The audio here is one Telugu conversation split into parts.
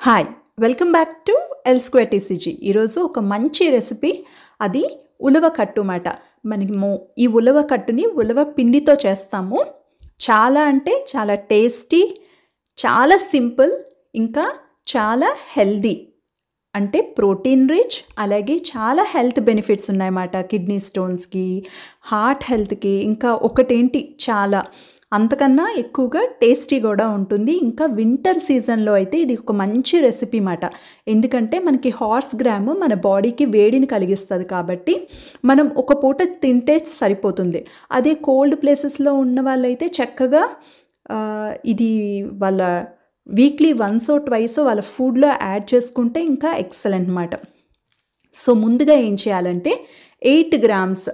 Hi! Welcome back to L square TCG. ఈరోజు ఒక మంచి రెసిపీ, అది ఉలవ కట్టు మాట. మనము ఈ ఉలవ కట్టుని ఉలవ పిండితో చేస్తాము. చాలా అంటే చాలా టేస్టీ, చాలా సింపుల్, ఇంకా చాలా హెల్దీ. అంటే ప్రోటీన్ రిచ్, అలాగే చాలా హెల్త్ బెనిఫిట్స్ ఉన్నాయన్నమాట. కిడ్నీ స్టోన్స్కి, హార్ట్ హెల్త్కి, ఇంకా ఒకటేంటి చాలా అంతకన్నా ఎక్కువగా టేస్టీ కూడా ఉంటుంది. ఇంకా వింటర్ సీజన్లో అయితే ఇది ఒక మంచి రెసిపీ మాట. ఎందుకంటే మనకి హార్స్ గ్రామ్ మన బాడీకి వేడిని కలిగిస్తుంది కాబట్టి మనం ఒక పూట తింటే సరిపోతుంది. అదే కోల్డ్ ప్లేసెస్లో ఉన్న వాళ్ళైతే చక్కగా ఇది వాళ్ళ వీక్లీ వన్స్ ట్వైస్ వాళ్ళ ఫుడ్లో యాడ్ చేసుకుంటే ఇంకా ఎక్సలెంట్ మాట. సో ముందుగా ఏం చేయాలంటే 8 grams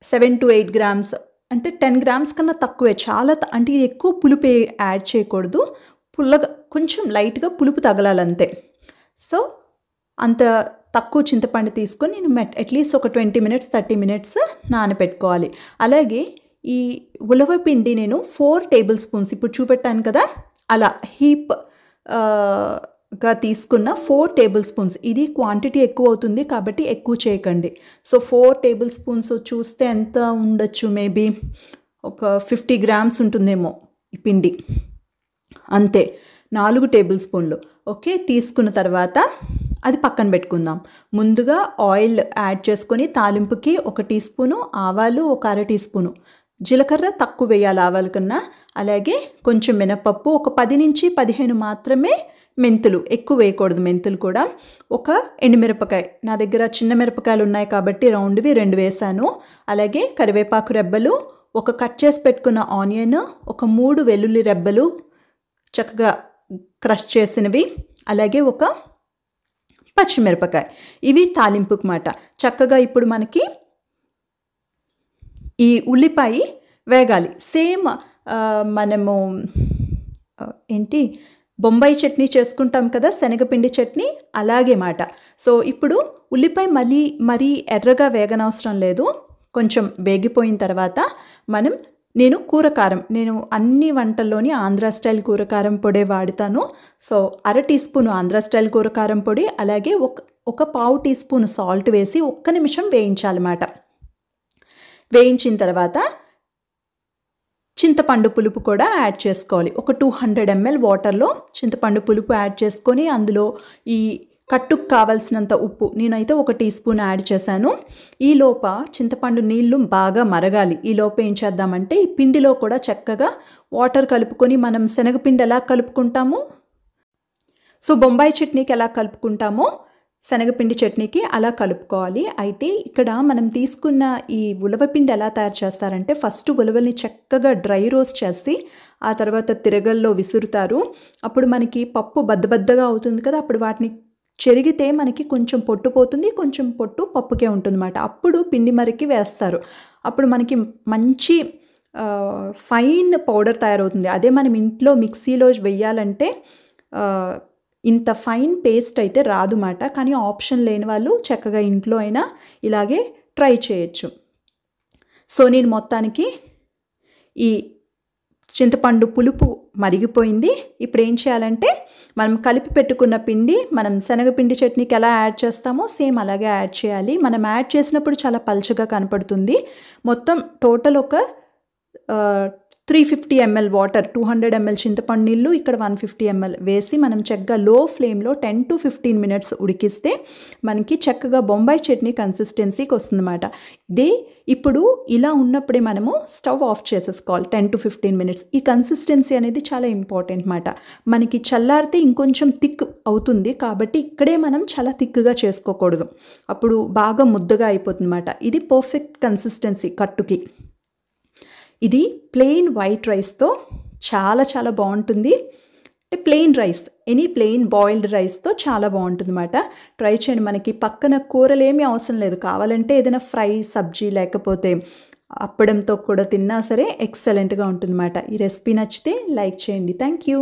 7 to 8 grams అంటే 10 grams కన్నా తక్కువే. చాలా అంటే ఇది ఎక్కువ పులుపు యాడ్ చేయకూడదు. పుల్లగా కొంచెం లైట్గా పులుపు తగలాలంతే. సో అంత తక్కువ చింతపండు తీసుకొని నేను అట్లీస్ట్ ఒక 20 minutes 30 minutes నానబెట్టుకోవాలి. అలాగే ఈ ఉలవ పిండి నేను 4 tablespoons ఇప్పుడు చూపెట్టాను కదా, అలా హీప్గా తీసుకున్న 4 tablespoons. ఇది క్వాంటిటీ ఎక్కువ అవుతుంది కాబట్టి ఎక్కువ చేయకండి. సో 4 tablespoons చూస్తే ఎంత ఉండొచ్చు, మేబీ ఒక 50 grams ఉంటుందేమో ఈ పిండి. అంతే, 4 tablespoons. ఓకే, తీసుకున్న తర్వాత అది పక్కన పెట్టుకుందాం. ముందుగా ఆయిల్ యాడ్ చేసుకొని తాలింపుకి 1 teaspoon ఆవాలు, 1 అర teaspoon జీలకర్ర, తక్కువ వేయాలి ఆవాల కన్నా. అలాగే కొంచెం మినపప్పు, ఒక 10 నుంచి 15 మాత్రమే మెంతులు, ఎక్కువ వేయకూడదు మెంతులు కూడా. ఒక ఎండుమిరపకాయ, నా దగ్గర చిన్న మిరపకాయలు ఉన్నాయి కాబట్టి రౌండ్వి 2 వేసాను. అలాగే కరివేపాకు రెబ్బలు, ఒక కట్ చేసి పెట్టుకున్న ఆనియన్, ఒక 3 వెల్లుల్లి రెబ్బలు చక్కగా క్రష్ చేసినవి, అలాగే ఒక పచ్చిమిరపకాయ. ఇవి తాలింపుకు మాట. చక్కగా ఇప్పుడు మనకి ఈ ఉల్లిపాయ వేగాలి. సేమ్ మనము ఏంటి బొంబాయి చట్నీ చేసుకుంటాం కదా, శనగపిండి చట్నీ, అలాగే మాట. సో ఇప్పుడు ఉల్లిపాయ మరీ ఎర్రగా వేగనవసరం లేదు. కొంచెం వేగిపోయిన తర్వాత నేను కూరకారం, నేను అన్ని వంటల్లోని ఆంధ్ర స్టైల్ కూరకారం పొడే వాడుతాను. సో 1 teaspoon ఆంధ్ర స్టైల్ కూరకారం పొడి, అలాగే ఒక 1/2 teaspoon సాల్ట్ వేసి 1 నిమిషం వేయించాలన్నమాట. వేయించిన తర్వాత చింతపండు పులుపు కూడా యాడ్ చేసుకోవాలి. ఒక 200 ml వాటర్లో చింతపండు పులుపు యాడ్ చేసుకొని అందులో ఈ కట్టుకు కావాల్సినంత ఉప్పు, నేనైతే 1 teaspoon యాడ్ చేశాను. ఈ లోప చింతపండు నీళ్లు బాగా మరగాలి. ఈ లోప ఏం చేద్దామంటే ఈ పిండిలో కూడా చక్కగా వాటర్ కలుపుకొని మనం శనగపిండి ఎలా కలుపుకుంటామో, సో బొంబాయి చట్నీకి ఎలా కలుపుకుంటామో శనగపిండి చట్నీకి అలా కలుపుకోవాలి. అయితే ఇక్కడ మనం తీసుకున్న ఈ ఉలవపిండి ఎలా తయారు చేస్తారంటే, ఫస్ట్ ఉలవల్ని చక్కగా డ్రై రోస్ట్ చేసి ఆ తర్వాత తిరగల్లో విసురుతారు. అప్పుడు మనకి పప్పు బద్దబద్దగా అవుతుంది కదా, అప్పుడు వాటిని చెరిగితే మనకి కొంచెం పొట్టు పోతుంది, కొంచెం పొట్టు పప్పుకే ఉంటుందన్నమాట. అప్పుడు పిండి మరికి వేస్తారు. అప్పుడు మనకి మంచి ఫైన్ పౌడర్ తయారవుతుంది. అదే మనం ఇంట్లో మిక్సీలో వెయ్యాలంటే ఇంత ఫైన్ పేస్ట్ అయితే రాదు మాట. కానీ ఆప్షన్ లేని వాళ్ళు చక్కగా ఇంట్లో అయినా ఇలాగే ట్రై చేయొచ్చు. సో నేను మొత్తానికి ఈ చింతపండు పులుపు మరిగిపోయింది. ఇప్పుడు ఏం చేయాలంటే మనం కలిపి పెట్టుకున్న పిండి మనం శనగపిండి చట్నీకి ఎలా యాడ్ చేస్తామో సేమ్ అలాగే యాడ్ చేయాలి. మనం యాడ్ చేసినప్పుడు చాలా పల్చగా కనపడుతుంది. మొత్తం టోటల్ ఒక 350 ml వాటర్, 200 ml చింతపండు నీళ్ళు, ఇక్కడ 150 ml వేసి మనం చక్కగా లో ఫ్లేమ్లో 10 to 15 minutes ఉడికిస్తే మనకి చక్కగా బొంబాయి చట్నీ కన్సిస్టెన్సీకి వస్తుందన్నమాట. ఇదే ఇప్పుడు ఇలా ఉన్నప్పుడే మనము స్టవ్ ఆఫ్ చేసేసుకోవాలి 10 to 15 minutes. ఈ కన్సిస్టెన్సీ అనేది చాలా ఇంపార్టెంట్ మాట. మనకి చల్లారితే ఇంకొంచెం థిక్ అవుతుంది కాబట్టి ఇక్కడే మనం చాలా థిక్గా చేసుకోకూడదు, అప్పుడు బాగా ముద్దగా అయిపోతుంది మాట. ఇది పర్ఫెక్ట్ కన్సిస్టెన్సీ కట్టుకి. ఇది ప్లెయిన్ వైట్ రైస్తో చాలా చాలా బాగుంటుంది. అంటే plain rice, any plain boiled రైస్తో చాలా బాగుంటుంది అన్నమాట. ట్రై చేయండి. మనకి పక్కన కూరలు ఏమీ అవసరం లేదు. కావాలంటే ఏదైనా ఫ్రై, సబ్జీ లేకపోతే అప్పడంతో కూడా తిన్నా సరే ఎక్సలెంట్గా ఉంటుంది అన్నమాట. ఈ రెసిపీ నచ్చితే లైక్ చేయండి. Thank you.